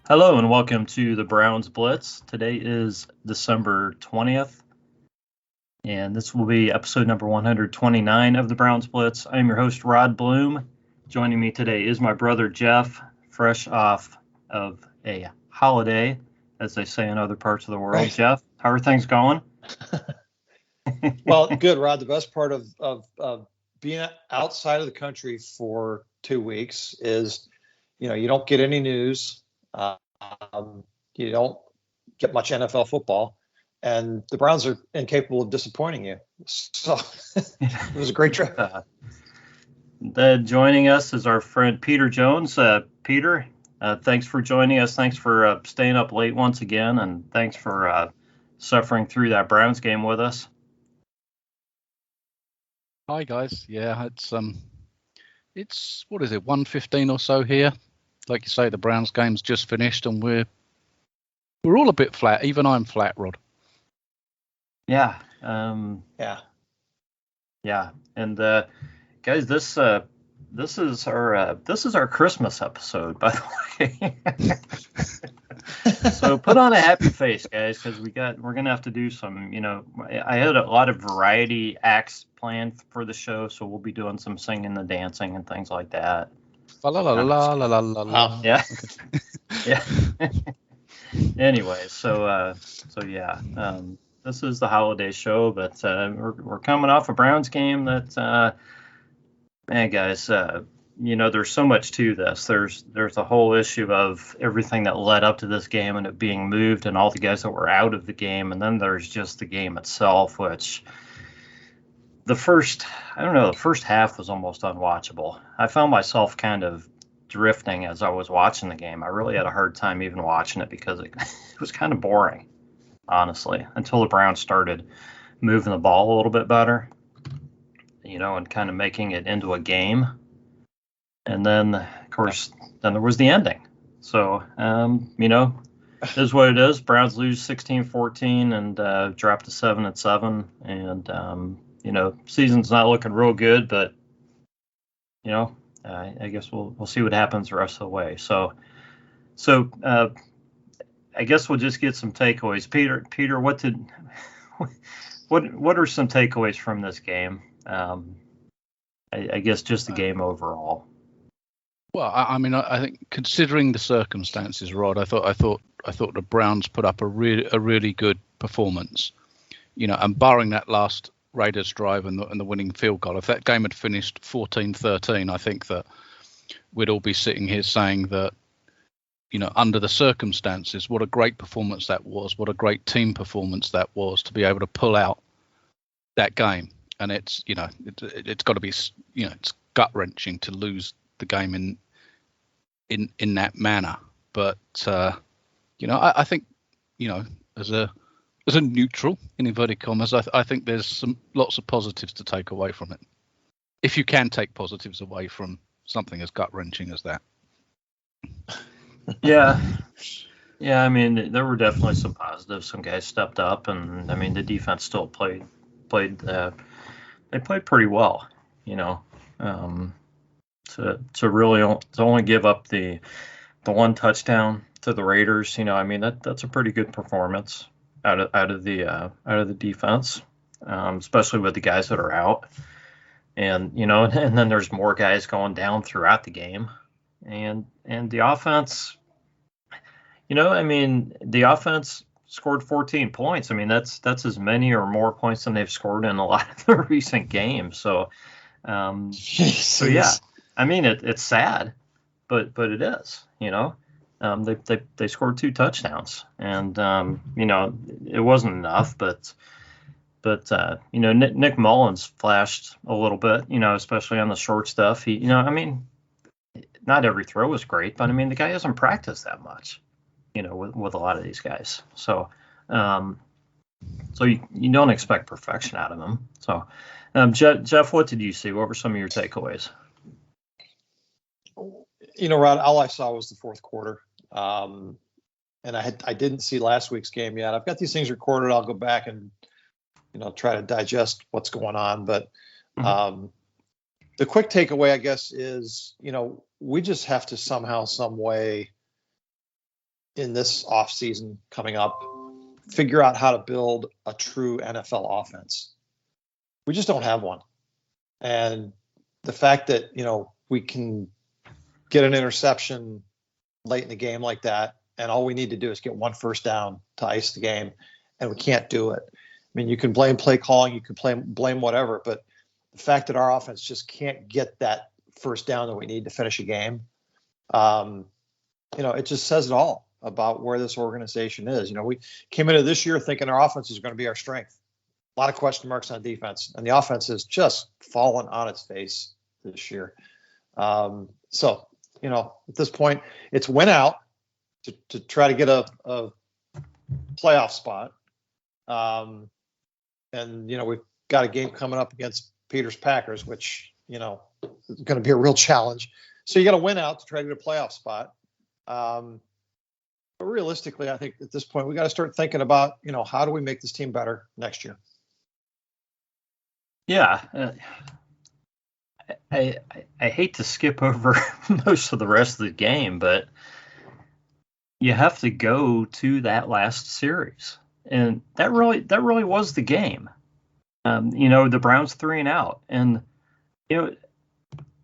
Hello and welcome to the Browns Blitz. Today is December 20th, and this will be episode number 129 of the Browns Blitz. I am your host, Rod Bloom. Joining me today is my brother, Jeff, fresh off of a holiday, as they say in other parts of the world. Right. Jeff, how are things going? Well, good, Rod. The best part of being outside of the country for 2 weeks is, you don't get any news. You don't get much NFL football, and the Browns are incapable of disappointing you. So it was a great trip. Joining us is our friend Peter Jones. Peter, thanks for joining us. Thanks for staying up late once again, and thanks for suffering through that Browns game with us. Hi guys. Yeah, it's what is it, 1:15 or so here. Like you say, the Browns game's just finished, and we're all a bit flat. Even I'm flat, Rod. Yeah. Yeah. And guys, this is our Christmas episode, by the way. So put on a happy face, guys, because we're gonna have to do some. I had a lot of variety acts planned for the show, so we'll be doing some singing and dancing and things like that. La la la la la la la. Yeah. Yeah. Anyway, so yeah, this is the holiday show, but we're coming off a Browns game that, man, guys, there's so much to this. There's the whole issue of everything that led up to this game and it being moved and all the guys that were out of the game, and then there's just the game itself, which the first half was almost unwatchable. I found myself kind of drifting as I was watching the game. I really had a hard time even watching it because it was kind of boring, honestly, until the Browns started moving the ball a little bit better, and kind of making it into a game. And then, of course, there was the ending. So, it is what it is. Browns lose 16-14 and drop to 7-7. And, season's not looking real good, but, I guess we'll see what happens the rest of the way. So I guess we'll just get some takeaways. Peter, what are some takeaways from this game? I guess just the game overall. Well, I think considering the circumstances, Rod, I thought the Browns put up a really good performance. And barring that last Raiders drive and the winning field goal, if that game had finished 14-13, I think that we'd all be sitting here saying that, under the circumstances, what a great performance that was, what a great team performance that was to be able to pull out that game. And it's got to be, it's gut wrenching to lose the game in that manner. But I think, as a neutral, in inverted commas, I think there's lots of positives to take away from it. If you can take positives away from something as gut-wrenching as that. Yeah. I mean, there were definitely some positives. Some guys stepped up, and I mean, the defense still played. They played pretty well, to only give up the one touchdown to the Raiders. That's a pretty good performance out of the defense, especially with the guys that are out, and then there's more guys going down throughout the game, and the offense, the offense scored 14 points. That's as many or more points than they've scored in a lot of the recent games. So yeah, it's sad, but it is, they scored 2 touchdowns, and it wasn't enough, but Nick Mullins flashed a little bit, especially on the short stuff. He, not every throw was great, but the guy hasn't practiced that much, with a lot of these guys. So you don't expect perfection out of him. So Jeff, what did you see? What were some of your takeaways? Rod, all I saw was the fourth quarter. And I didn't see last week's game yet. I've got these things recorded. I'll go back and, try to digest what's going on. But the quick takeaway, I guess, is, we just have to somehow, some way in this offseason coming up, figure out how to build a true NFL offense. We just don't have one. And the fact that, we can get an interception late in the game like that, and all we need to do is get one first down to ice the game, and we can't do it. I mean, you can blame play calling, you can blame whatever, but the fact that our offense just can't get that first down that we need to finish a game, it just says it all about where this organization is. We came into this year thinking our offense is going to be our strength. A lot of question marks on defense, and the offense has just fallen on its face this year. So, at this point, it's win out to try to get a playoff spot. And, we've got a game coming up against Peter's Packers, which, is going to be a real challenge. So you got to win out to try to get a playoff spot. But realistically, I think at this point, we got to start thinking about, how do we make this team better next year? Yeah. I hate to skip over most of the rest of the game, but you have to go to that last series. And that really was the game. The Browns 3-and-out. And,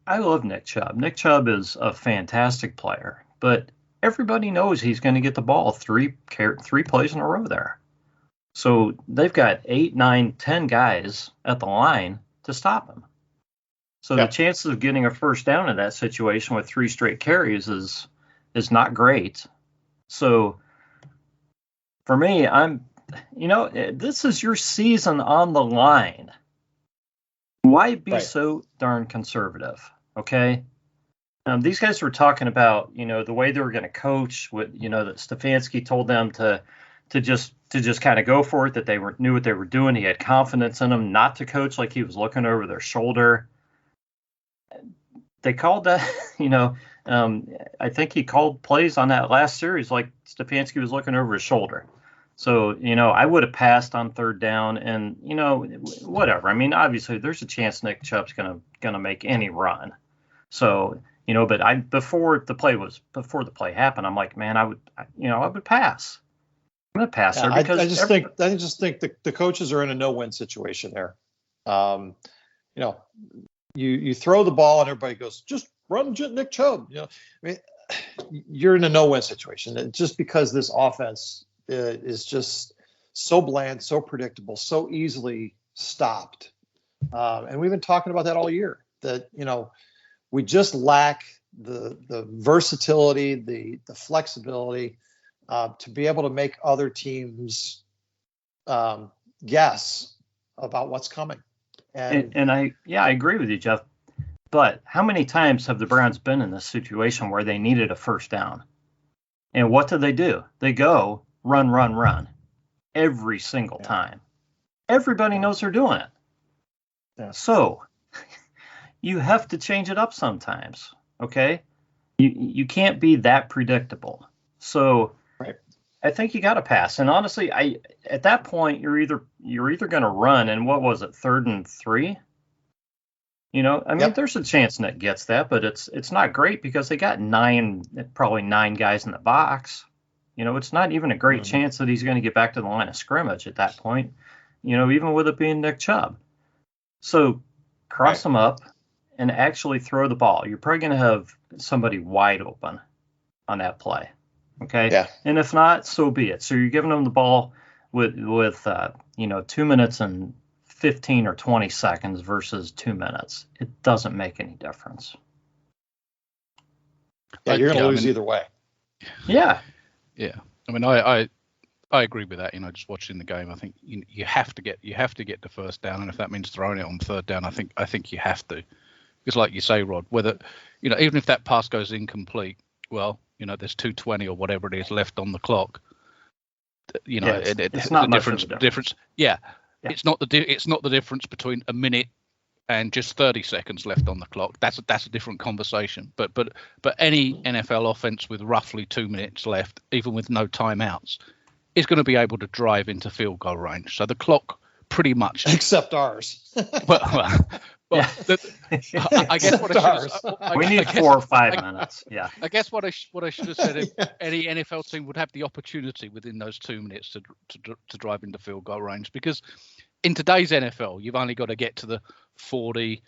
I love Nick Chubb. Nick Chubb is a fantastic player, but everybody knows he's going to get the ball three plays in a row there. So they've got 8, 9, 10 guys at the line to stop him. So the chances of getting a first down in that situation with 3 straight carries is not great. So for me, this is your season on the line. Why be so darn conservative? Okay. These guys were talking about, the way they were going to coach, that Stefanski told them to just kind of go for it, that they knew what they were doing. He had confidence in them, not to coach like he was looking over their shoulder. They called that, I think he called plays on that last series like Stefanski was looking over his shoulder. So, I would have passed on third down and, whatever. I mean, obviously there's a chance Nick Chubb's going to make any run. So, but before the play happened, I'm like, man, I would pass. I'm going to pass there because I just think the coaches are in a no-win situation there. You throw the ball and everybody goes, just run Nick Chubb. You're in a no-win situation. And just because this offense is just so bland, so predictable, so easily stopped. And we've been talking about that all year, that, we just lack the versatility, the flexibility to be able to make other teams guess about what's coming. And I agree with you, Jeff. But how many times have the Browns been in this situation where they needed a first down? And what do? They go run every single time. Everybody knows they're doing it. Yeah. So you have to change it up sometimes. Okay. You can't be that predictable. So I think you got to pass. And honestly, at that point, you're either going to run, and what was it, 3rd and 3? There's a chance Nick gets that, but it's not great because they got probably nine guys in the box. It's not even a great chance that he's going to get back to the line of scrimmage at that point, even with it being Nick Chubb. So cross him up and actually throw the ball. You're probably going to have somebody wide open on that play. Okay. Yeah. And if not, so be it. So you're giving them the ball with 2 minutes and 15 or 20 seconds versus 2 minutes. It doesn't make any difference. Yeah, you're going to lose either way. Yeah. Yeah. I mean, I agree with that. Just watching the game, I think you have to get the first down, and if that means throwing it on third down, I think you have to, because like you say, Rod, whether even if that pass goes incomplete, well, there's 2:20 or whatever it is left on the clock. It's not the difference. Yeah. It's not the difference between a minute and just 30 seconds left on the clock. That's a different conversation. But any NFL offense with roughly 2 minutes left, even with no timeouts, is going to be able to drive into field goal range. So the clock pretty much. Except ours. Well, I guess what I should we need 4 or 5 minutes. Yeah. I guess what I should have said, if any NFL team would have the opportunity within those 2 minutes to drive into field goal range, because in today's NFL, you've only got to get to the 40,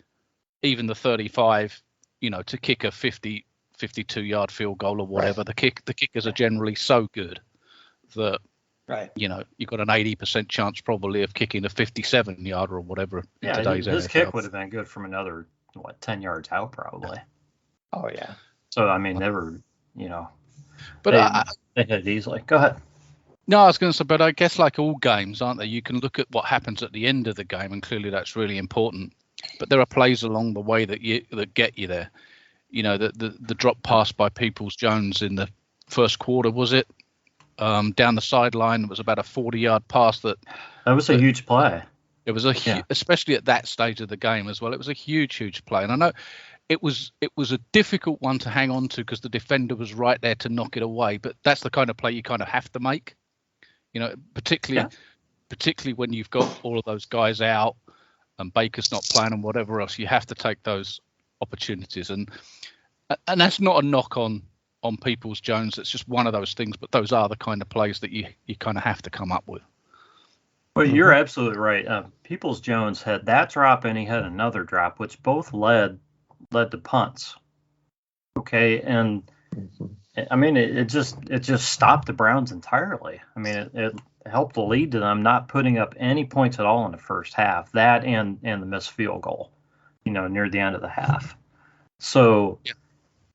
even the 35, to kick a 50, 52-yard field goal or whatever. Right. The kickers are generally so good that you've got an 80% chance probably of kicking a 57-yard or whatever in today's NFL. His kick would have been good from another 10 yards out probably. Oh yeah. So I mean, they were, but they hit it easily. Go ahead. No, I was going to say, but I guess like all games, aren't they? You can look at what happens at the end of the game, and clearly that's really important. But there are plays along the way that get you there. The drop pass by Peoples-Jones in the first quarter, was it? Down the sideline, it was about a 40-yard pass. That was a huge play. It was especially at that stage of the game as well. It was a huge play, and I know it was a difficult one to hang on to because the defender was right there to knock it away. But that's the kind of play you kind of have to make. Particularly when you've got all of those guys out and Baker's not playing and whatever else, you have to take those opportunities. And that's not a knock on Peoples-Jones. It's just one of those things. But those are the kind of plays that you kind of have to come up with. Well, you're absolutely right. Peoples-Jones had that drop and he had another drop, which both led to punts. Okay, and I mean, it just stopped the Browns entirely. I mean, it helped to lead to them not putting up any points at all in the first half. That and the missed field goal, near the end of the half. So,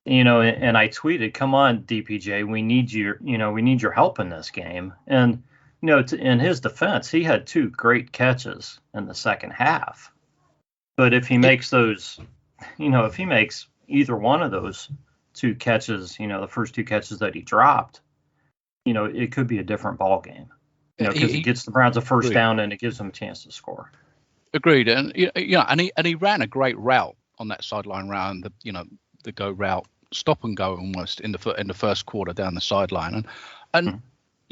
and I tweeted, "Come on, DPJ, we need your help in this game." And in his defense, he had 2 great catches in the second half. But if he makes those, if he makes either one of those 2 catches, the first 2 catches that he dropped, it could be a different ball game. Because he gets the Browns a first down and it gives them a chance to score. Agreed, and and he ran a great route on that sideline route, the go route, stop and go almost in the first quarter down the sideline, and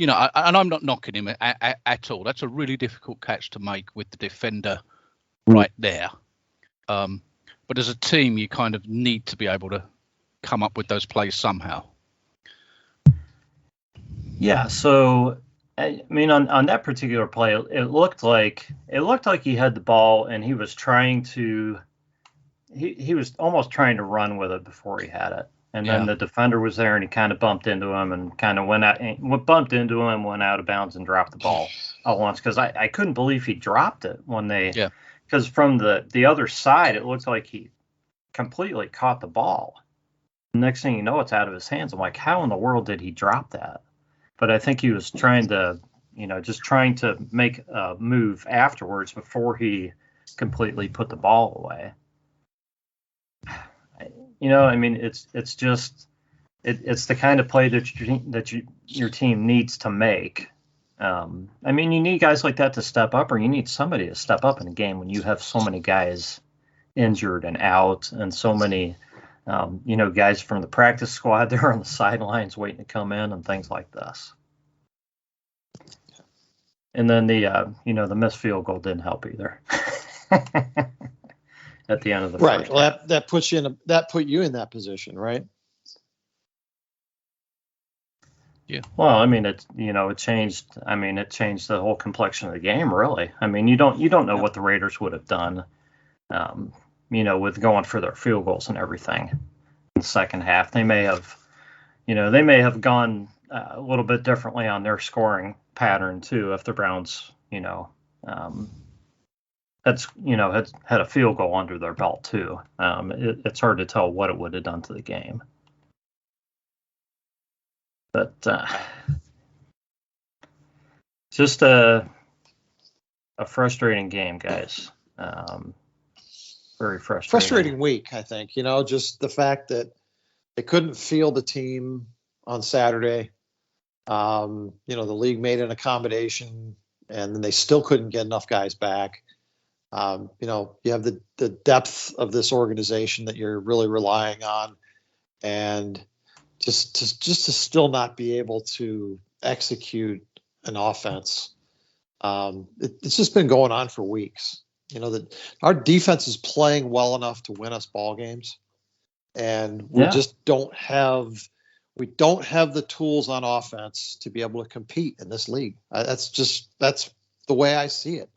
I'm not knocking him at all. That's a really difficult catch to make with the defender right there. But as a team, you kind of need to be able to come up with those plays somehow. Yeah, so I mean, on that particular play, it looked like he had the ball and he was trying to he was almost trying to run with it before he had it, and then the defender was there and he kind of bumped into him and kind of went out of bounds and dropped the ball all once, because I couldn't believe he dropped it when because from the other side it looked like he completely caught the ball. Next thing you know, it's out of his hands. I'm like, how in the world did he drop that? But I think he was trying to make a move afterwards before he completely put the ball away. I mean, it's just the kind of play that your team needs to make. I mean, you need guys like that to step up, or you need somebody to step up in a game when you have so many guys injured and out, and so many guys from the practice squad there on the sidelines waiting to come in and things like this. And then the missed field goal didn't help either. At the end of the first well, that put you in that position, right? Yeah. Well, I mean, it changed. I mean, it changed the whole complexion of the game, really. I mean, you don't know what the Raiders would have done, with going for their field goals and everything in the second half. They may have gone a little bit differently on their scoring pattern too, if the Browns, had a field goal under their belt too. It's hard to tell what it would have done to the game. But just a frustrating game, guys. Very frustrating. Frustrating week, I think. Just the fact that they couldn't field the team on Saturday. The league made an accommodation, and then they still couldn't get enough guys back. You have the depth of this organization that you're really relying on, and just to still not be able to execute an offense It's just been going on for weeks. That our defense is playing well enough to win us ball games, and we just don't have the tools on offense to be able to compete in this league. That's the way I see it.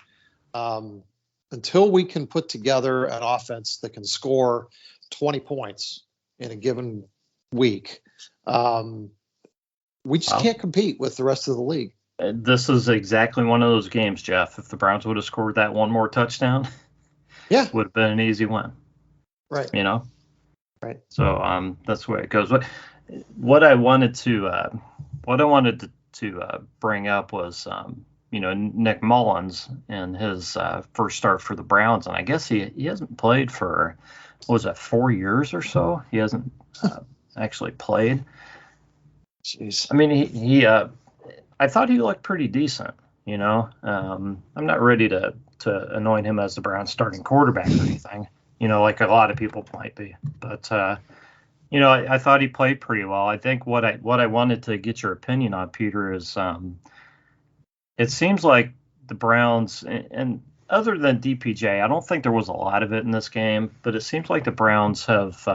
Until we can put together an offense that can score 20 points in a given week, we just can't compete with the rest of the league. This is exactly one of those games, Jeff. If the Browns would have scored that one more touchdown, would have been an easy win. Right. Right. So that's the way it goes. What I wanted to bring up was Nick Mullins and his first start for the Browns, and I guess he hasn't played for 4 years or so. He hasn't actually played. Jeez. I mean, he I thought he looked pretty decent. I'm not ready to anoint him as the Browns starting quarterback or anything. Like a lot of people might be, but I thought he played pretty well. I think what I wanted to get your opinion on, Peter, is it seems like the Browns, and other than DPJ, I don't think there was a lot of it in this game, but it seems like the Browns have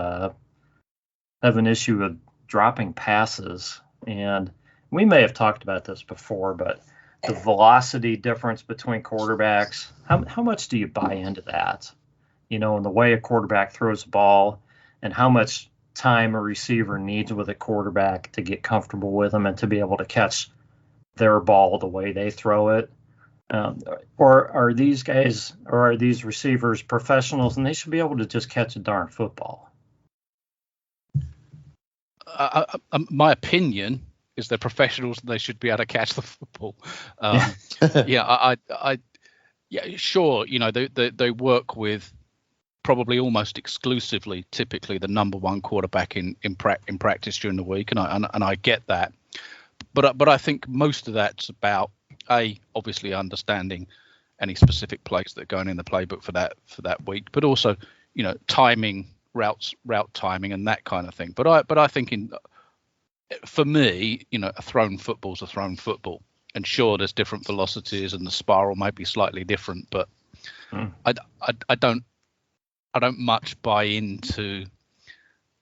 an issue with dropping passes, and we may have talked about this before, but the velocity difference between quarterbacks, how much do you buy into that? In the way a quarterback throws the ball, and how much time a receiver needs with a quarterback to get comfortable with them and to be able to catch their ball the way they throw it. Or are these receivers professionals and they should be able to just catch a darn football? My opinion is they're professionals and they should be able to catch the football. Sure. They work with probably almost exclusively, typically, the number one quarterback in practice during the week, and I get that. But I think most of that's about obviously understanding any specific plays that are going in the playbook for that week, but also timing, route timing, and that kind of thing. But I think for me, a thrown football's a thrown football, and sure, there's different velocities and the spiral might be slightly different, but I don't much buy into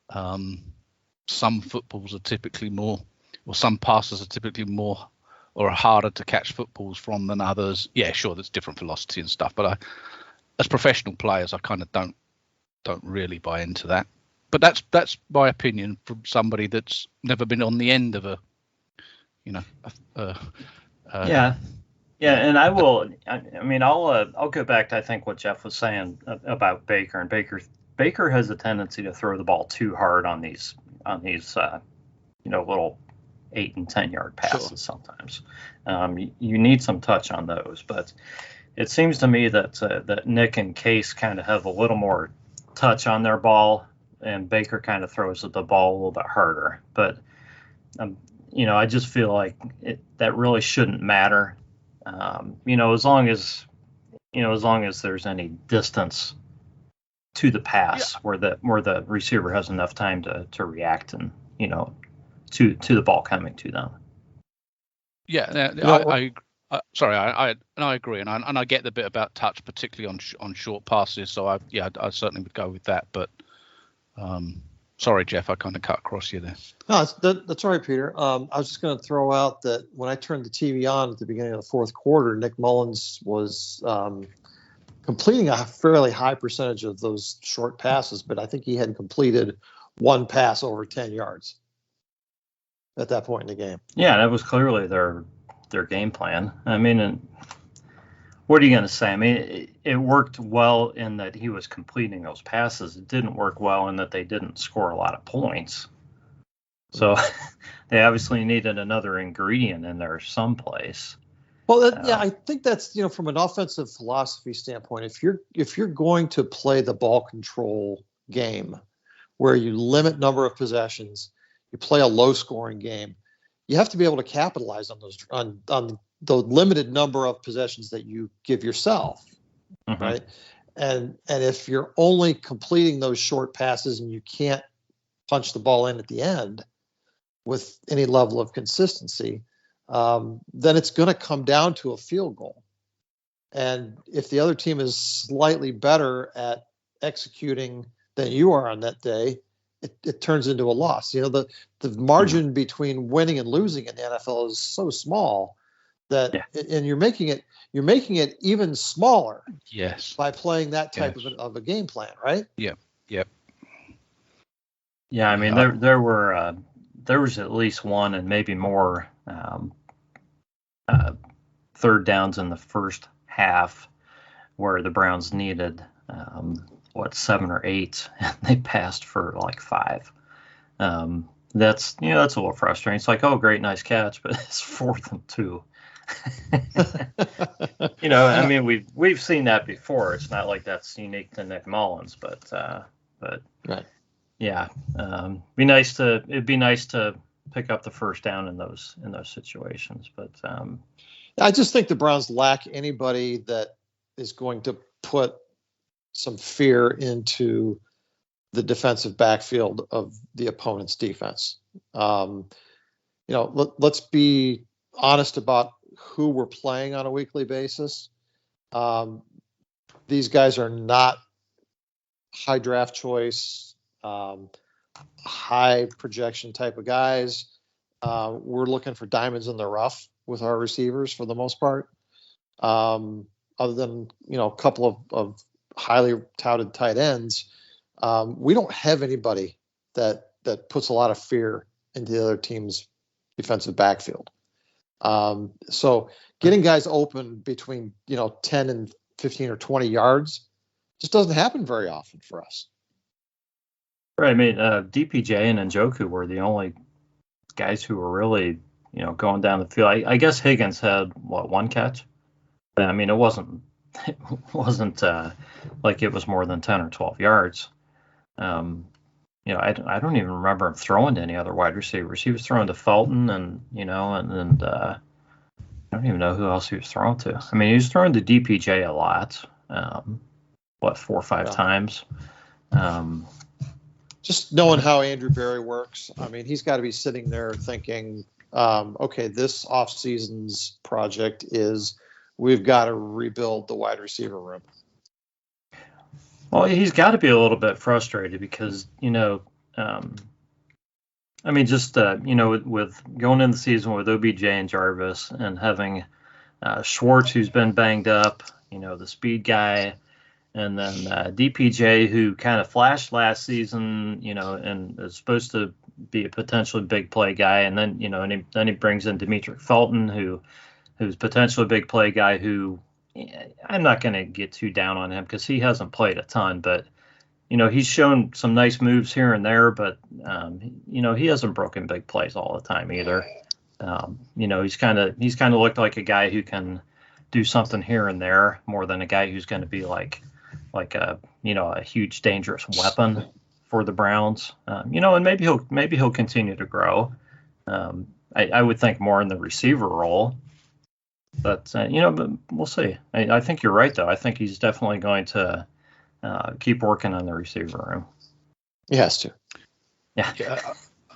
some footballs are typically more, or some passes are typically more or harder to catch footballs from than others. Yeah, sure, there's different velocity and stuff, but as professional players, I kind of don't really buy into that. But that's my opinion from somebody that's never been on the end of a. And I will. I mean, I'll go back to I think what Jeff was saying about Baker, and Baker has a tendency to throw the ball too hard on these little 8 and 10 yard passes sometimes. You need some touch on those, but it seems to me that Nick and Case kind of have a little more touch on their ball, and Baker kind of throws the ball a little bit harder. But I just feel like that really shouldn't matter. As long as there's any distance to the pass where the receiver has enough time to react and to the ball coming to them. I agree, and I get the bit about touch, particularly on short passes. So I certainly would go with that. But sorry, Jeff, I kind of cut across you there. No, that's all right, Peter. I was just going to throw out that when I turned the TV on at the beginning of the fourth quarter, Nick Mullins was completing a fairly high percentage of those short passes, but I think he had completed one pass over 10 yards at that point in the game. Yeah, that was clearly their game plan. I mean, what are you going to say? I mean, it worked well in that he was completing those passes. It didn't work well in that they didn't score a lot of points. So they obviously needed another ingredient in there someplace. Well, I think that's, from an offensive philosophy standpoint, if you're going to play the ball control game where you limit number of possessions, you play a low scoring game, you have to be able to capitalize on those on the limited number of possessions that you give yourself, right? And if you're only completing those short passes and you can't punch the ball in at the end with any level of consistency, then it's going to come down to a field goal. And if the other team is slightly better at executing than you are on that day, it turns into a loss. The margin between winning and losing in the NFL is so small that, and you're making it even smaller. Yes. By playing that type of a game plan, right? Yep. Yeah, I mean there was at least one and maybe more third downs in the first half where the Browns needed 7 or 8, and they passed for like 5. That's a little frustrating. It's like, oh, great, nice catch, but it's 4th and 2. I mean, we've seen that before. It's not like that's unique to Nick Mullins, but right. Yeah, it'd be nice to pick up the first down in those situations. But I just think the Browns lack anybody that is going to put some fear into the defensive backfield of the opponent's defense. Let's be honest about who we're playing on a weekly basis. These guys are not high draft choice, high projection type of guys. We're looking for diamonds in the rough with our receivers for the most part. Other than, a couple of highly touted tight ends, we don't have anybody that puts a lot of fear into the other team's defensive backfield. So getting guys open between 10 and 15 or 20 yards just doesn't happen very often for us. Right. I mean, DPJ and Njoku were the only guys who were really going down the field. I guess Higgins had one catch. But, I mean, it wasn't like it was more than 10 or 12 yards. I don't even remember him throwing to any other wide receivers. He was throwing to Felton and I don't even know who else he was throwing to. I mean, he was throwing to DPJ a lot. 4 or 5 times. Just knowing how Andrew Berry works, I mean, he's got to be sitting there thinking, okay, this offseason's project is we've got to rebuild the wide receiver room. Well, he's got to be a little bit frustrated because, with going into the season with OBJ and Jarvis and having Schwartz, who's been banged up, the speed guy, and then DPJ, who kind of flashed last season, and is supposed to be a potentially big play guy. And then, then he brings in Demetric Felton, who's potentially a big play guy who I'm not going to get too down on him because he hasn't played a ton, but he's shown some nice moves here and there, but he hasn't broken big plays all the time either. He's kind of looked like a guy who can do something here and there more than a guy who's going to be like a huge dangerous weapon for the Browns. And maybe he'll continue to grow. I would think more in the receiver role. But but we'll see. I think you're right, though. I think he's definitely going to keep working on the receiver room. He has to. Yeah.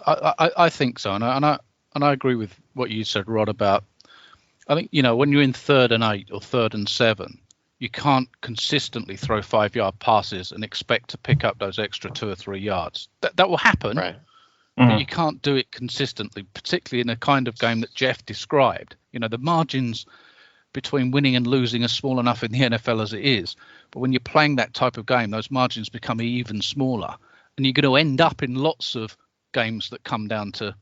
I think so, and I agree with what you said, Rod. About I think when you're in 3rd and 8 or 3rd and 7, you can't consistently throw 5-yard passes and expect to pick up those extra 2 or 3 yards. That will happen, right? But you can't do it consistently, particularly in a kind of game that Jeff described. The margins between winning and losing are small enough in the NFL as it is. But when you're playing that type of game, those margins become even smaller. And you're going to end up in lots of games that come down to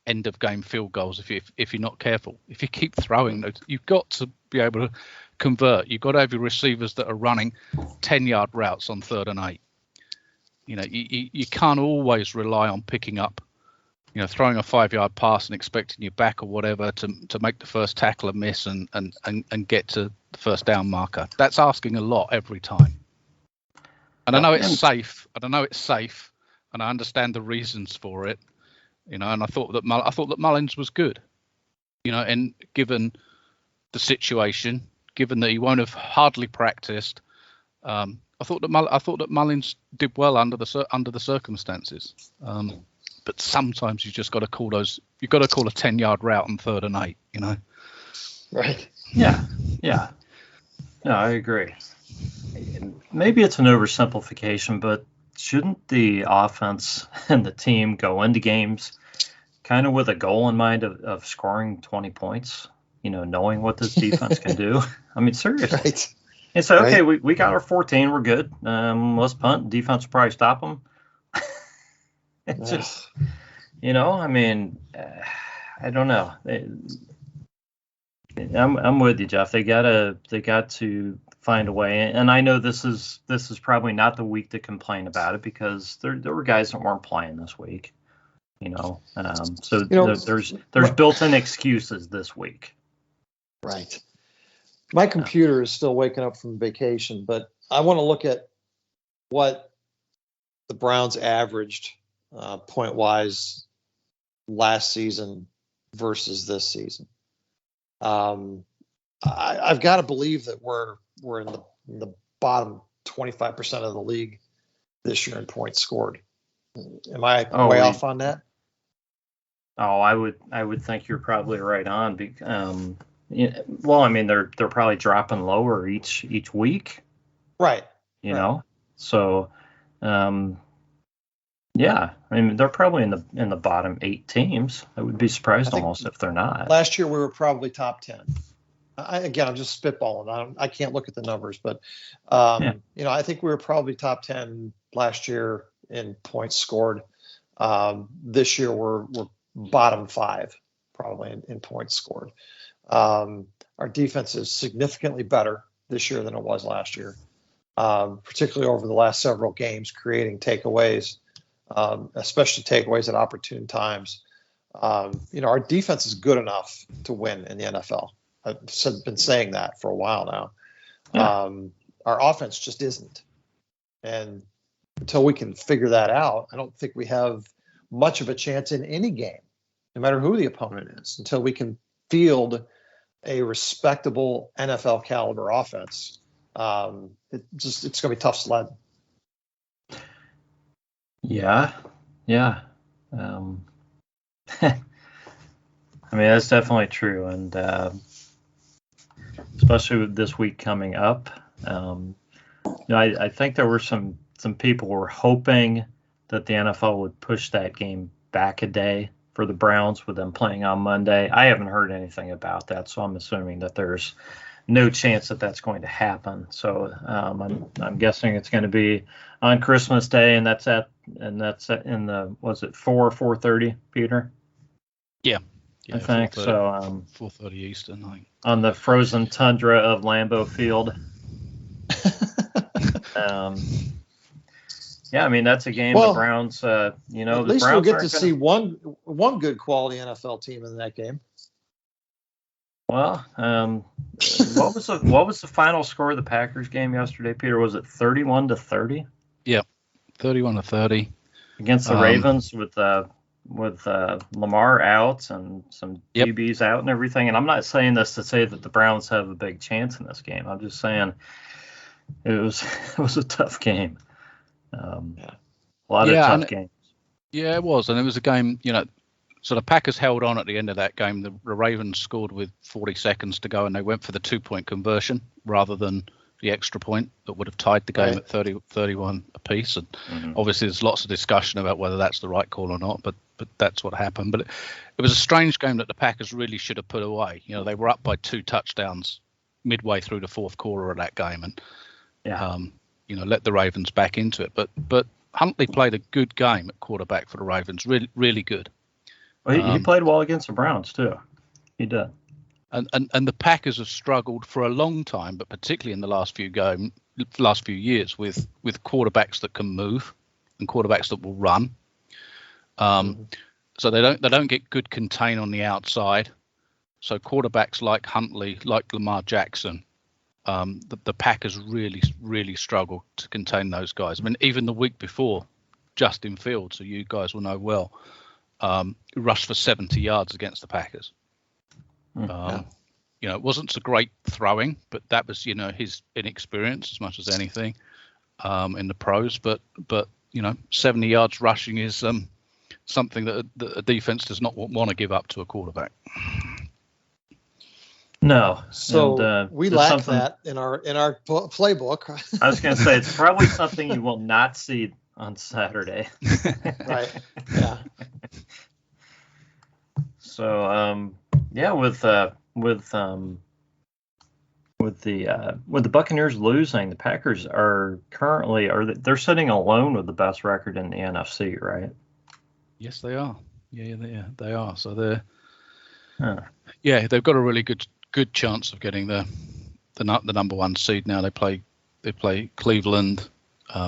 end of game field goals if you're not careful. If you keep throwing those, you've got to be able to convert. You've got to have your receivers that are running 10-yard routes on 3rd and 8. You can't always rely on picking up, throwing a 5-yard pass and expecting your back or whatever to make the first tackle a miss and get to the first down marker. That's asking a lot every time. And I know it's safe. And I understand the reasons for it. And I thought that Mullins was good. And given the situation, given that he won't have hardly practiced, I thought that Mullins did well under the circumstances. But sometimes you just got to call those. You've got to call a 10-yard route on 3rd and 8. Right. Yeah. No, I agree. Maybe it's an oversimplification, but shouldn't the offense and the team go into games kind of with a goal in mind of scoring 20 points, knowing what this defense can do? I mean, seriously. Right. And so, okay, we got our 14, we're good. Let's punt. Defense will probably stop them. It's just, I mean, I don't know. I'm with you, Jeff. They got to find a way. And I know this is probably not the week to complain about it, because there were guys that weren't playing this week. So there's built-in excuses this week. Right. My computer is still waking up from vacation, but I want to look at what the Browns averaged point-wise last season versus this season. I've got to believe that we're in the bottom 25% of the league this year in points scored. Am I way off on that? Oh, I would think you're probably right on. Well, I mean, they're probably dropping lower each week, right? You know, so yeah, I mean, they're probably in the bottom 8 teams. I would be surprised almost if they're not. Last year we were probably top 10. I'm just spitballing. I can't look at the numbers, but I think we were probably top 10 last year in points scored. This year we're bottom 5 probably in points scored. Our defense is significantly better this year than it was last year, particularly over the last several games, creating takeaways, especially takeaways at opportune times. Our defense is good enough to win in the NFL. I've been saying that for a while now. Yeah. Our offense just isn't. And until we can figure that out, I don't think we have much of a chance in any game, no matter who the opponent is, until we can field a respectable NFL caliber offense. It's going to be tough sled. Yeah. I mean, that's definitely true. And especially with this week coming up, I think there were some people were hoping that the NFL would push that game back a day for the Browns with them playing on Monday. I haven't heard anything about that, so I'm assuming that there's no chance that that's going to happen. So I'm guessing it's going to be on Christmas Day, and that's in the, was it 4:30, Peter? Yeah, I think so. 4:30 Eastern, I think. On the frozen tundra of Lambeau Field. Yeah, I mean, that's a game the Browns, at least we'll get to see one good quality NFL team in that game. Well, what was the final score of the Packers game yesterday, Peter? Was it 31-30? Yeah, 31-30 against the Ravens with Lamar out and some DBs out and everything. And I'm not saying this to say that the Browns have a big chance in this game. I'm just saying it was a tough game. A lot of tough games. Yeah, it was, and it was a game. So the Packers held on at the end of that game. The Ravens scored with 40 seconds to go, and they went for the 2-point conversion rather than the extra point that would have tied the game at 30-31 apiece. And obviously there's lots of discussion about whether that's the right call or not, but that's what happened. But it was a strange game that the Packers really should have put away. They were up by 2 touchdowns midway through the fourth quarter of that game, and let the Ravens back into it. But Huntley played a good game at quarterback for the Ravens, really, really good. Well, he played well against the Browns too. He did. And the Packers have struggled for a long time, but particularly in the last few years with quarterbacks that can move and quarterbacks that will run. So they don't get good contain on the outside. So quarterbacks like Huntley, like Lamar Jackson, the Packers really, really struggle to contain those guys. I mean, even the week before, Justin Fields, who you guys will know well, rushed for 70 yards against the Packers. It wasn't so great throwing, but that was, his inexperience as much as anything in the pros. But 70 yards rushing is something that a defense does not want to give up to a quarterback. No. So we lack something that in our playbook. I was going to say it's probably something you will not see on Saturday. Right. Yeah. So yeah, with the Buccaneers losing, the Packers are currently they're sitting alone with the best record in the NFC, right? Yes, they are. Yeah, they are. So they're they've got a really good chance of getting the number one seed now. They play Cleveland,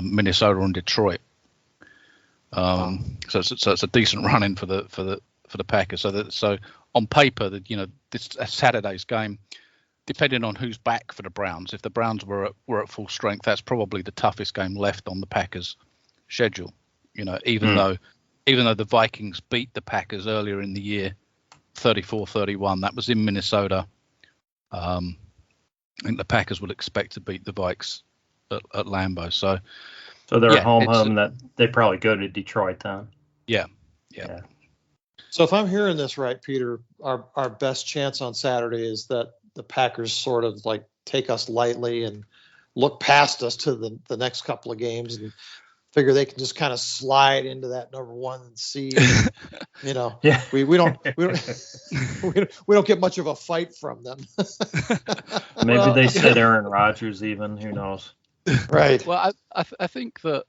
Minnesota, and Detroit. So it's a decent run in for the Packers. So on paper, this Saturday's game, depending on who's back for the Browns, if the Browns were at full strength, that's probably the toughest game left on the Packers schedule. Even though the Vikings beat the Packers earlier in the year, 34-31, that was in Minnesota. I think the Packers would expect to beat the Vikes at Lambeau. So they're home that they probably go to Detroit then. Yeah. So if I'm hearing this right, Peter, our best chance on Saturday is that the Packers sort of like take us lightly and look past us to the next couple of games and figure they can just kind of slide into that number one seed. We don't get much of a fight from them. Maybe they sit Aaron Rodgers even. Who knows? Right. Well, I think that.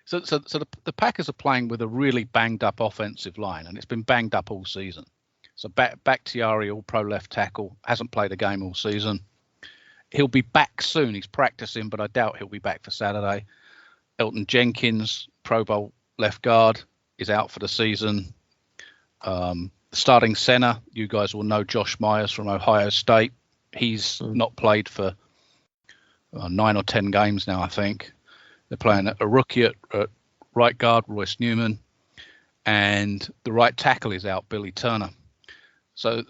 So the Packers are playing with a really banged up offensive line, and it's been banged up all season. So Bakhtiari, all-pro left tackle, hasn't played a game all season. He'll be back soon. He's practicing, but I doubt he'll be back for Saturday. Elton Jenkins, Pro Bowl left guard, is out for the season. Starting center, you guys will know Josh Myers from Ohio State. He's not played for 9 or 10 games now, I think. They're playing a rookie at right guard, Royce Newman, and the right tackle is out, Billy Turner. So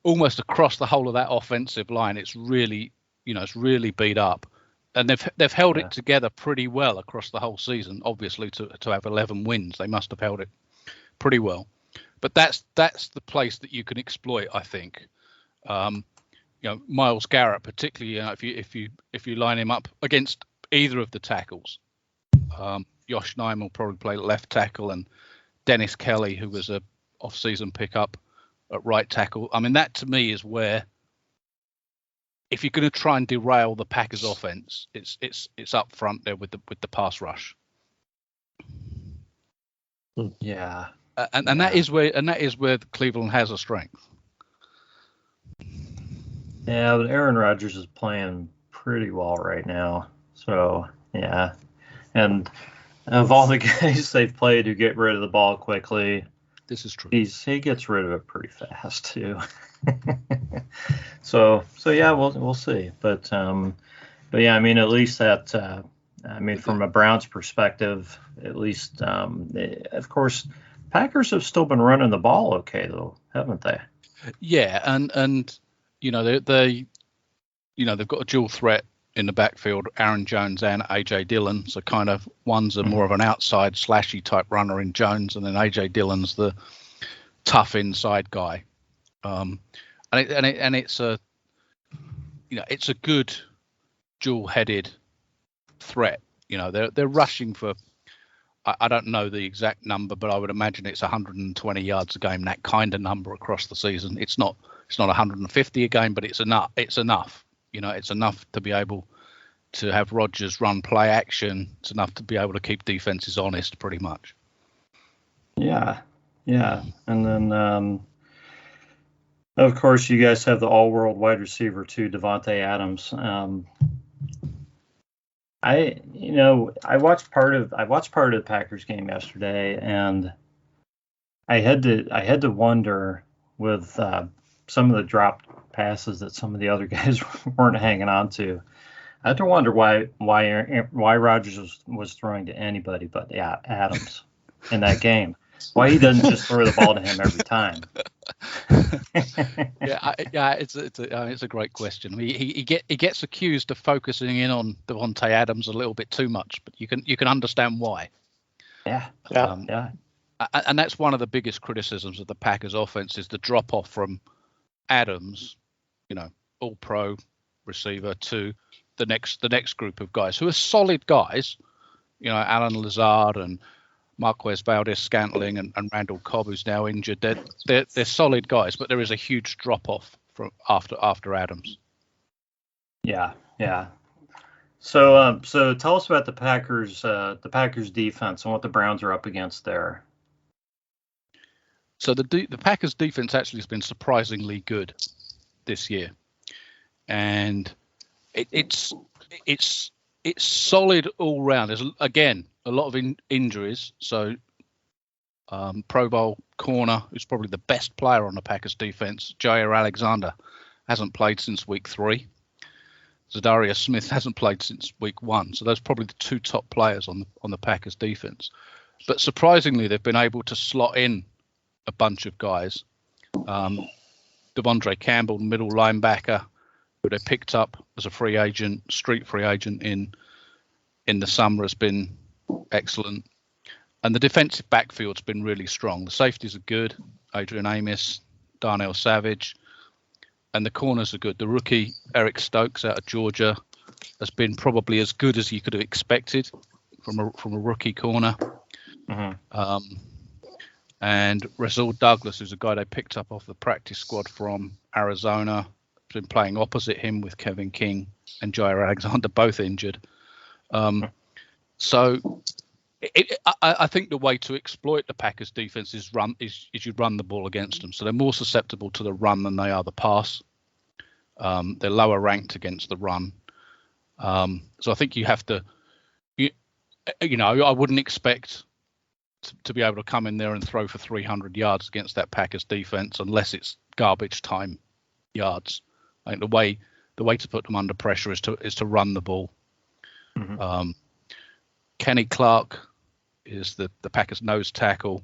almost across the whole of that offensive line, it's really beat up, and they've held it together pretty well across the whole season. Obviously, to have 11 wins, they must have held it pretty well. But that's the place that you can exploit, I think. Myles Garrett, particularly, if you line him up against either of the tackles, Josh Nine will probably play left tackle, and Dennis Kelly, who was a off-season pickup at right tackle. I mean, that to me is where, if you're going to try and derail the Packers' offense, it's up front there with the pass rush. Yeah, and that is where Cleveland has a strength. Yeah, but Aaron Rodgers is playing pretty well right now. So yeah, and of all the guys they've played who get rid of the ball quickly, this is true. He gets rid of it pretty fast too. so yeah, we'll see. But yeah, I mean, at least that from a Browns perspective, at least of course, Packers have still been running the ball okay though, haven't they? Yeah, and they've got a dual threat in the backfield, Aaron Jones and AJ Dillon. So kind of one's more of an outside slashy type runner in Jones, and then AJ Dillon's the tough inside guy. And it's a good dual-headed threat. They're rushing for, I don't know the exact number, but I would imagine it's 120 yards a game, that kind of number across the season. It's not 150 a game, but it's enough. It's enough. It's enough to be able to have Rodgers run play action. It's enough to be able to keep defenses honest, pretty much. Yeah. And then, of course, you guys have the all-world wide receiver too, Devontae Adams. I watched part of the Packers game yesterday, and I had to wonder with some of the dropped passes that some of the other guys weren't hanging on to. I had to wonder why Rodgers was throwing to anybody but Adams in that game. Why he doesn't just throw the ball to him every time? It's a great question. He gets accused of focusing in on Devontae Adams a little bit too much, but you can understand why. Yeah. And that's one of the biggest criticisms of the Packers offense is the drop off from Adams, all pro receiver, to the next group of guys who are solid guys, Alan Lazard and Marquez Valdez-Scantling and Randall Cobb, who's now injured. They're solid guys, but there is a huge drop off from after Adams. Yeah. So tell us about the Packers defense and what the Browns are up against there. So the Packers defense actually has been surprisingly good this year, and it's solid all round. There's again a lot of injuries. So Pro Bowl corner, who's probably the best player on the Packers defense, Jair Alexander, hasn't played since week 3. Zadarius Smith hasn't played since week 1. So those are probably the 2 top players on the Packers defense. But surprisingly, they've been able to slot in a bunch of guys. Devondre Campbell, middle linebacker, who they picked up as a street free agent in the summer, has been excellent. And the defensive backfield's been really strong. The safeties are good. Adrian Amos, Darnell Savage. And the corners are good. The rookie, Eric Stokes, out of Georgia, has been probably as good as you could have expected from a rookie corner. Mm-hmm. And Rasul Douglas, who's a guy they picked up off the practice squad from Arizona, has been playing opposite him with Kevin King and Jair Alexander, both injured. So I think the way to exploit the Packers defense is you run the ball against them. So they're more susceptible to the run than they are the pass. They're lower ranked against the run. So I think you have to, I wouldn't expect to be able to come in there and throw for 300 yards against that Packers defense unless it's garbage time yards. I think the way to put them under pressure is to run the ball. Mm-hmm. Kenny Clark is the Packers nose tackle,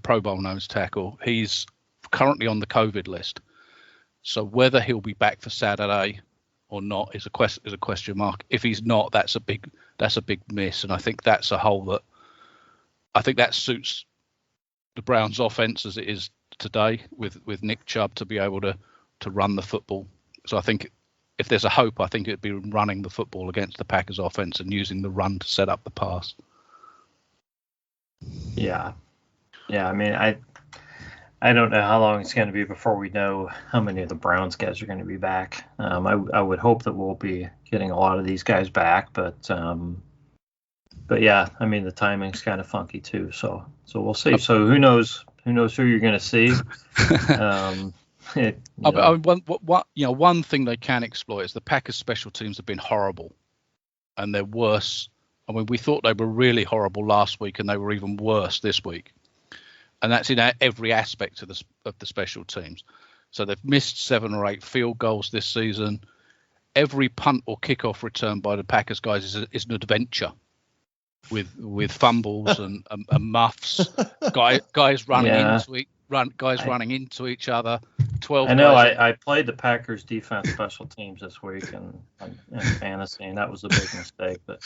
Pro Bowl nose tackle. He's currently on the COVID list, so whether he'll be back for Saturday or not is a question mark. If he's not, that's a big miss, and I think that's a hole that suits the Browns' offense as it is today with Nick Chubb to be able to run the football. So I think if there's a hope, I think it'd be running the football against the Packers offense and using the run to set up the pass. Yeah. I mean, I don't know how long it's going to be before we know how many of the Browns guys are going to be back. I would hope that we'll be getting a lot of these guys back, but yeah, I mean the timing's kind of funky too. So we'll see. So who knows who you're going to see. One thing they can exploit is the Packers special teams have been horrible, and they're worse. I mean, we thought they were really horrible last week, and they were even worse this week. And that's in every aspect of the special teams. So they've missed 7 or 8 field goals this season. Every punt or kickoff return by the Packers guys is an adventure, with fumbles and guys running running into each other. 12. I know. I played the Packers defense special teams this week in fantasy, and that was a big mistake. But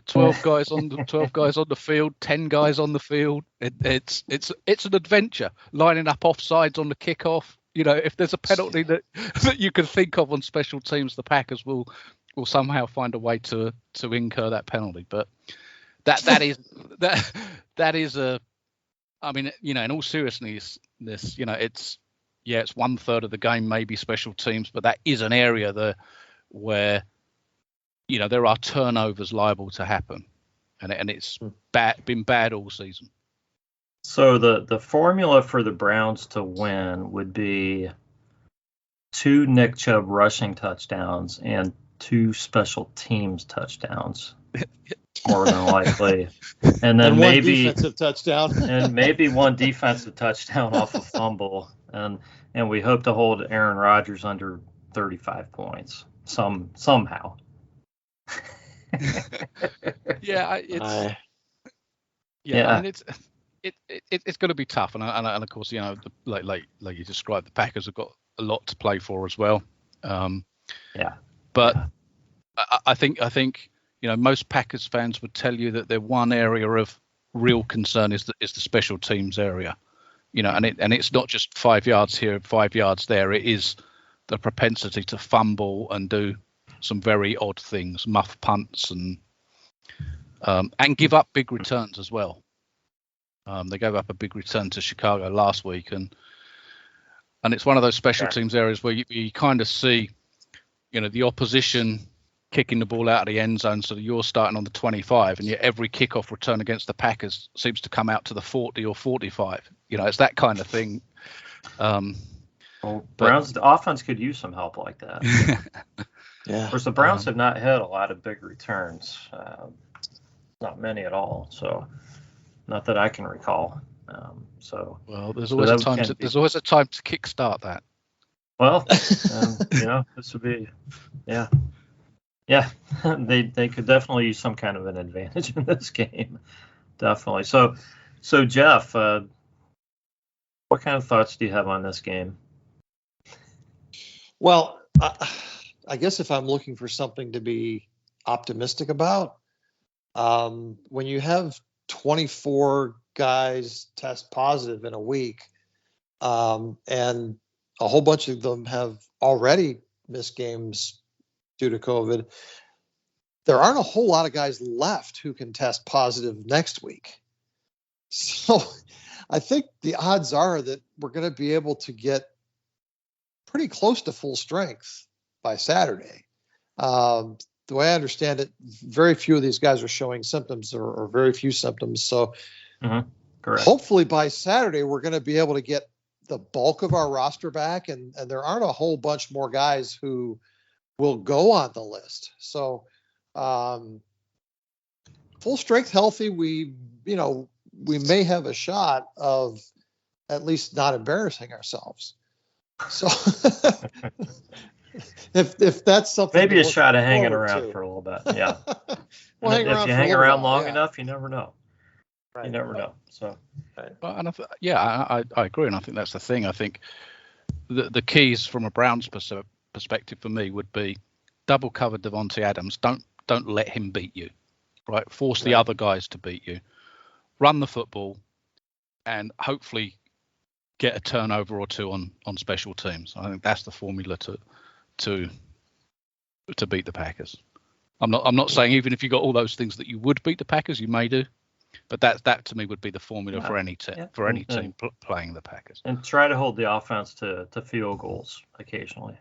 12 guys on the field, 10 guys on the field. It's an adventure. Lining up offsides on the kickoff. If there's a penalty that you can think of on special teams, the Packers will somehow find a way to incur that penalty. But that is a. I mean, in all seriousness, it's 1/3 of the game, maybe special teams, but that is an area where there are turnovers liable to happen, and it's been bad all season. So the formula for the Browns to win would be 2 Nick Chubb rushing touchdowns and 2 special teams touchdowns. More than likely, and then maybe one defensive touchdown, and maybe 1 defensive touchdown off a fumble, and we hope to hold Aaron Rodgers under 35 points somehow. I mean, it's going to be tough, and of course, like you described, the Packers have got a lot to play for as well. But I think. Most Packers fans would tell you that their one area of real concern is the special teams area. and it's not just 5 yards here, 5 yards there. It is the propensity to fumble and do some very odd things, muff punts and give up big returns as well. They gave up a big return to Chicago last week, and it's one of those special teams areas where you kind of see, the opposition kicking the ball out of the end zone, so that you're starting on the 25, and yet every kickoff return against the Packers seems to come out to the 40 or 45. It's that kind of thing. Browns offense could use some help like that. Yeah. Of course, the Browns have not had a lot of big returns, not many at all. So, not that I can recall. There's always a time to kickstart that. Well, this would be, yeah. They could definitely use some kind of an advantage in this game, definitely. So Jeff, what kind of thoughts do you have on this game? Well, I guess if I'm looking for something to be optimistic about, when you have 24 guys test positive in a week, and a whole bunch of them have already missed games due to COVID, there aren't a whole lot of guys left who can test positive next week. So I think the odds are that we're going to be able to get pretty close to full strength by Saturday. The way I understand it, very few of these guys are showing symptoms or very few symptoms. So correct. Hopefully by Saturday, we're going to be able to get the bulk of our roster back. And there aren't a whole bunch more guys who will go on the list. So full strength healthy, we may have a shot of at least not embarrassing ourselves. So if that's something, maybe a shot of hanging around for a little bit. Yeah. Well, if you hang around long enough, you never know. Right. You never know. So, and I agree, and I think that's the thing. I think the keys from a Browns perspective for me would be double cover Devontae Adams. Don't let him beat you. Right. Force the other guys to beat you. Run the football, and hopefully get a turnover or two on special teams. I think that's the formula to beat the Packers. I'm not saying even if you got all those things that you would beat the Packers, you may do, but that to me would be the formula for any team playing the Packers. And try to hold the offense to field goals occasionally.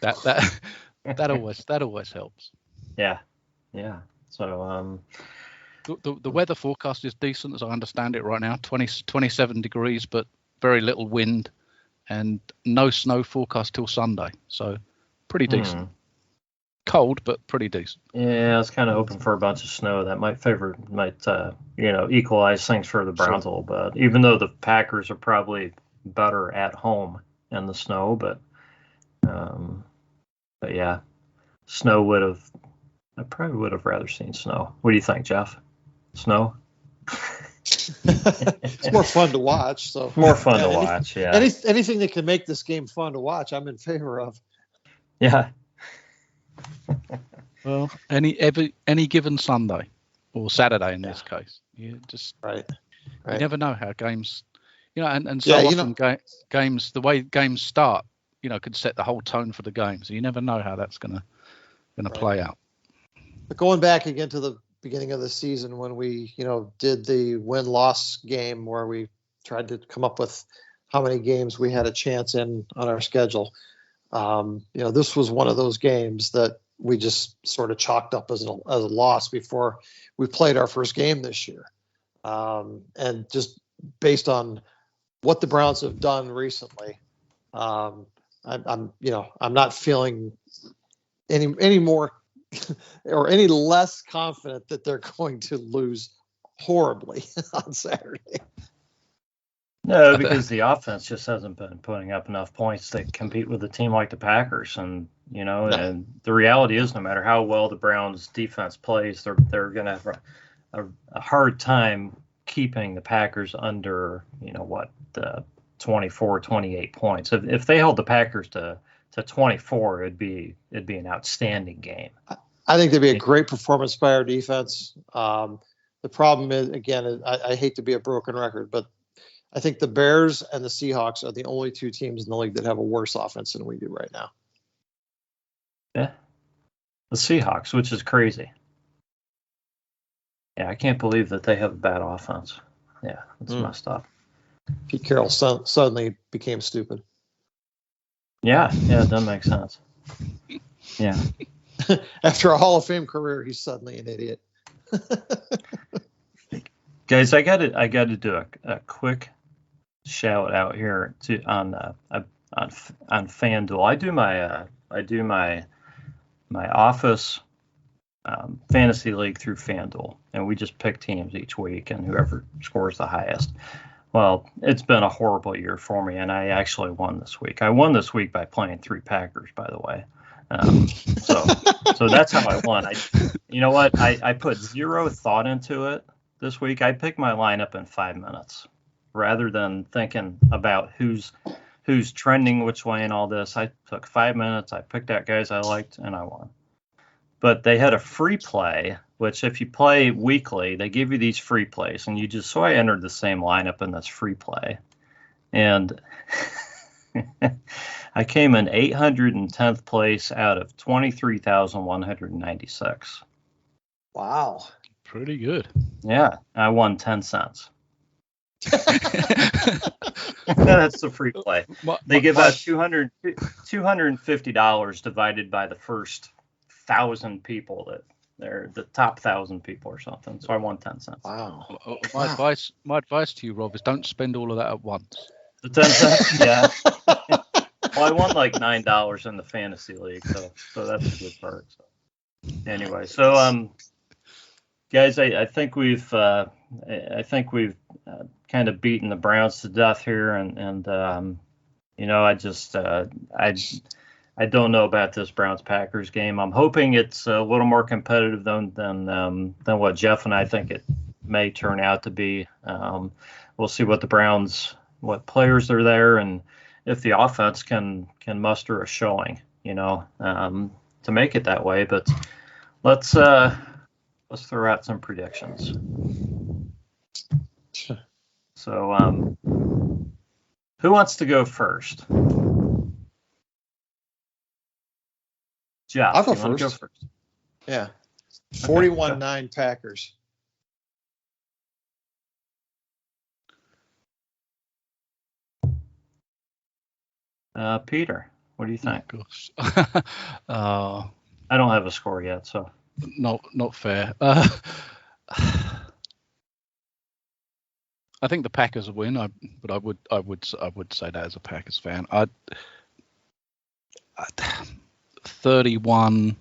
That always helps. Yeah. So the weather forecast is decent as I understand it right now. 27 degrees, but very little wind, and no snow forecast till Sunday. So pretty decent. Cold, but pretty decent. Yeah, I was kind of hoping for a bunch of snow. That might equalize things for the Browns a little bit. Even though the Packers are probably better at home in the snow, but yeah, snow I probably would have rather seen snow. What do you think, Jeff? Snow? It's more fun to watch. So more fun to watch. Yeah. Anything that can make this game fun to watch, I'm in favor of. Yeah. Well, any given Sunday or Saturday in this case, you just right. You never know how games, and so often games, the way games start, could set the whole tone for the game. So you never know how that's gonna play out. But going back again to the beginning of the season when we, did the win-loss game where we tried to come up with how many games we had a chance in on our schedule. This was one of those games that we just sort of chalked up as a loss before we played our first game this year. And just based on what the Browns have done recently, I'm not feeling any more or any less confident that they're going to lose horribly on Saturday. No, because the offense just hasn't been putting up enough points to compete with a team like the Packers. And, and the reality is no matter how well the Browns defense plays, they're going to have a hard time keeping the Packers under, 24, 28 points. If they held the Packers to 24, it'd be an outstanding game. I think there'd be a great performance by our defense. The problem is, again, I hate to be a broken record, but I think the Bears and the Seahawks are the only two teams in the league that have a worse offense than we do right now. Yeah. The Seahawks, which is crazy. Yeah, I can't believe that they have a bad offense. Yeah, it's messed up. Pete Carroll suddenly became stupid. Yeah, it doesn't make sense. Yeah. After a Hall of Fame career, he's suddenly an idiot. Guys, I got to do a quick shout out here on Fanduel. I do my office fantasy league through Fanduel, and we just pick teams each week, and whoever scores the highest. Well, it's been a horrible year for me, and I actually won this week. I won this week by playing 3 Packers, by the way. So that's how I won. You know what? I put zero thought into it this week. I picked my lineup in 5 minutes rather than thinking about who's trending which way and all this. I took 5 minutes. I picked out guys I liked, and I won. But they had a free play, which if you play weekly, they give you these free plays, and so I entered the same lineup in this free play, and I came in 810th place out of 23,196. Wow. Pretty good. Yeah, I won 10 cents. That's the free play. They give out $250 divided by the first 1,000 people that they're the top 1,000 people or something. So I won 10 cents. Wow. My advice to you, Rob, is don't spend all of that at once. The 10 cents? Yeah. Well, I won like $9 in the fantasy league, so that's a good part. So. Anyway, so guys, I think we've kind of beaten the Browns to death here, and I don't know about this Browns-Packers game. I'm hoping it's a little more competitive than what Jeff and I think it may turn out to be. We'll see what what players are there, and if the offense can muster a showing, to make it that way. But let's throw out some predictions. So, who wants to go first? Jeff, I'll go first. Yeah. 41-9 Packers. Peter, what do you think? Gosh. I don't have a score yet, so not fair. I think the Packers will win. But I would say that as a Packers fan. 31-14.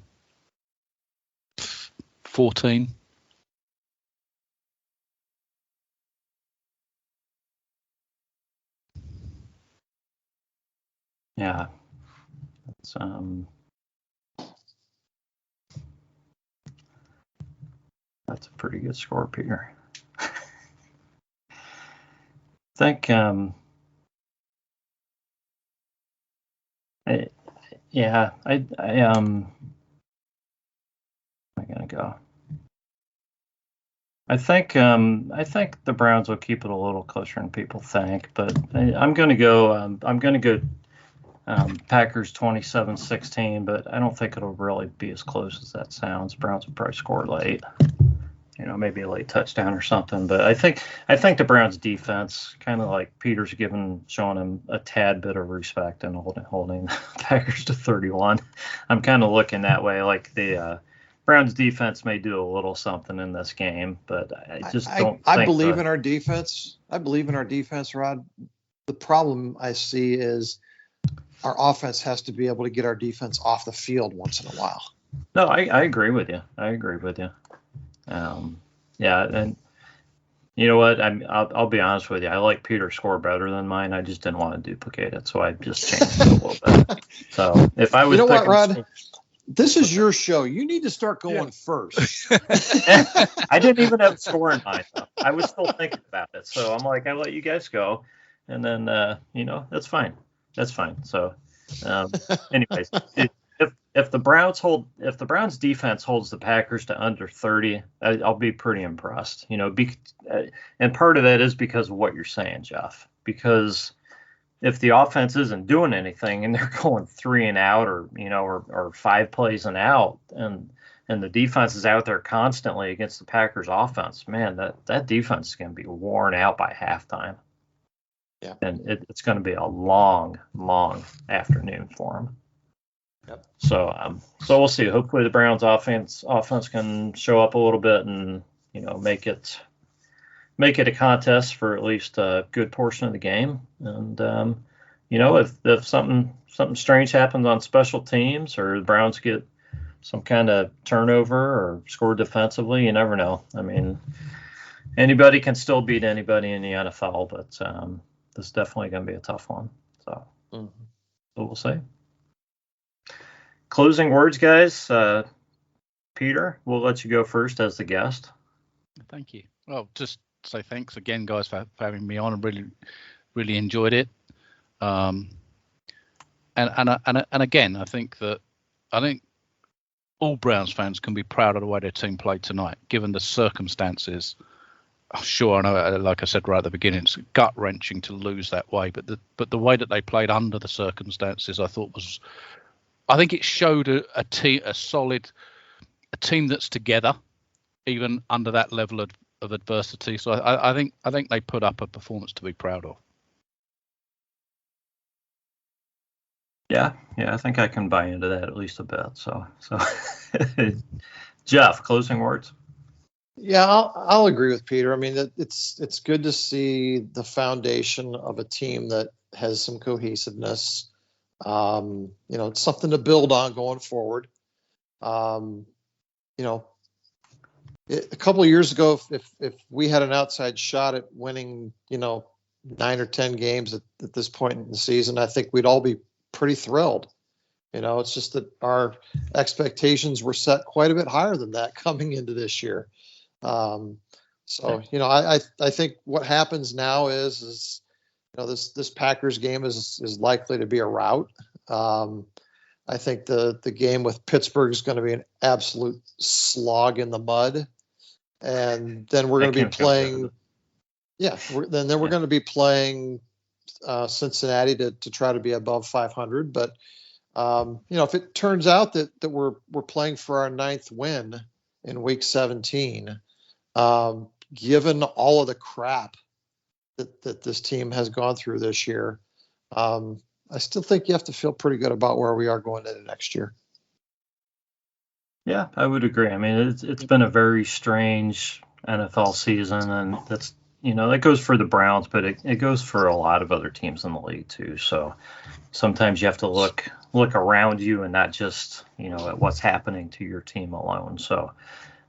Yeah. That's a pretty good score, Peter. I think I'm gonna go. I think the Browns will keep it a little closer than people think, but I'm gonna go. Packers 27-16, but I don't think it'll really be as close as that sounds. Browns will probably score late, maybe a late touchdown or something. But I think the Browns defense, kind of like Peter's showing him a tad bit of respect and holding the Packers to 31. I'm kind of looking that way, like the Browns defense may do a little something in this game, but I just don't. I believe in our defense. I believe in our defense, Rod. The problem I see is our offense has to be able to get our defense off the field once in a while. No, I agree with you. Yeah, and you know what? I'll be honest with you. I like Peter's score better than mine. I just didn't want to duplicate it, so I just changed it a little bit. So if I was, what, Rod? This is your show. You need to start going first. I didn't even have a score in mind, though. I was still thinking about it, so I'm like, I let you guys go, and then that's fine. That's fine. So, anyways, if the Browns defense holds the Packers to under 30, I'll be pretty impressed. And part of that is because of what you're saying, Jeff. Because if the offense isn't doing anything and they're going 3 and out, or 5 plays and out, and the defense is out there constantly against the Packers offense, man, that defense is going to be worn out by halftime. Yeah. And it's going to be a long, long afternoon for them. Yep. So we'll see. Hopefully the Browns offense can show up a little bit and, make it a contest for at least a good portion of the game. And, if something strange happens on special teams or the Browns get some kind of turnover or score defensively, you never know. I mean, anybody can still beat anybody in the NFL, but this is definitely going to be a tough one. So, So we'll see. Closing words, guys. Peter, we'll let you go first as the guest. Thank you. Well, just say thanks again, guys, for having me on. I really, really enjoyed it. And again, I think all Browns fans can be proud of the way their team played tonight, given the circumstances. Sure, I know, like I said right at the beginning, it's gut wrenching to lose that way, but the way that they played under the circumstances, I think it showed a team that's together, even under that level of adversity. So I think they put up a performance to be proud of. Yeah, I think I can buy into that at least a bit. So Jeff, closing words. Yeah, I'll agree with Peter. I mean, it's good to see the foundation of a team that has some cohesiveness. It's something to build on going forward. A couple of years ago, if we had an outside shot at winning, 9 or 10 games at this point in the season, I think we'd all be pretty thrilled. It's just that our expectations were set quite a bit higher than that coming into this year. I think what happens now is this Packers game is likely to be a rout. I think the game with Pittsburgh is going to be an absolute slog in the mud, and then we're going to be playing. Yeah, we're going to be playing Cincinnati to try to be above 500. But if it turns out that we're playing for our 9th win in Week 17. Given all of the crap that this team has gone through this year, I still think you have to feel pretty good about where we are going into next year. Yeah, I would agree. I mean, it's been a very strange NFL season, and that's that goes for the Browns, but it goes for a lot of other teams in the league too. So sometimes you have to look around you and not just at what's happening to your team alone. So.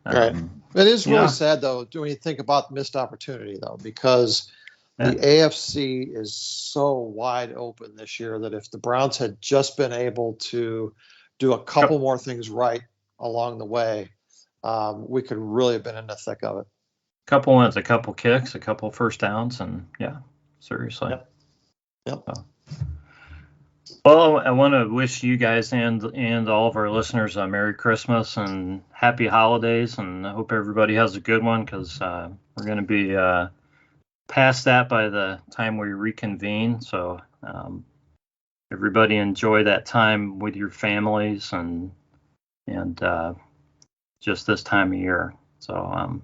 Right. It is really sad, though, when you think about the missed opportunity, though, because the AFC is so wide open this year that if the Browns had just been able to do a couple more things right along the way, we could really have been in the thick of it. A couple wins, a couple kicks, a couple first downs, and seriously. Yep. Well, I want to wish you guys and all of our listeners a Merry Christmas and Happy Holidays, and I hope everybody has a good one, because we're going to be past that by the time we reconvene. So everybody enjoy that time with your families and just this time of year. So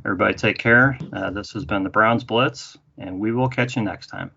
everybody take care. This has been the Browns Blitz, and we will catch you next time.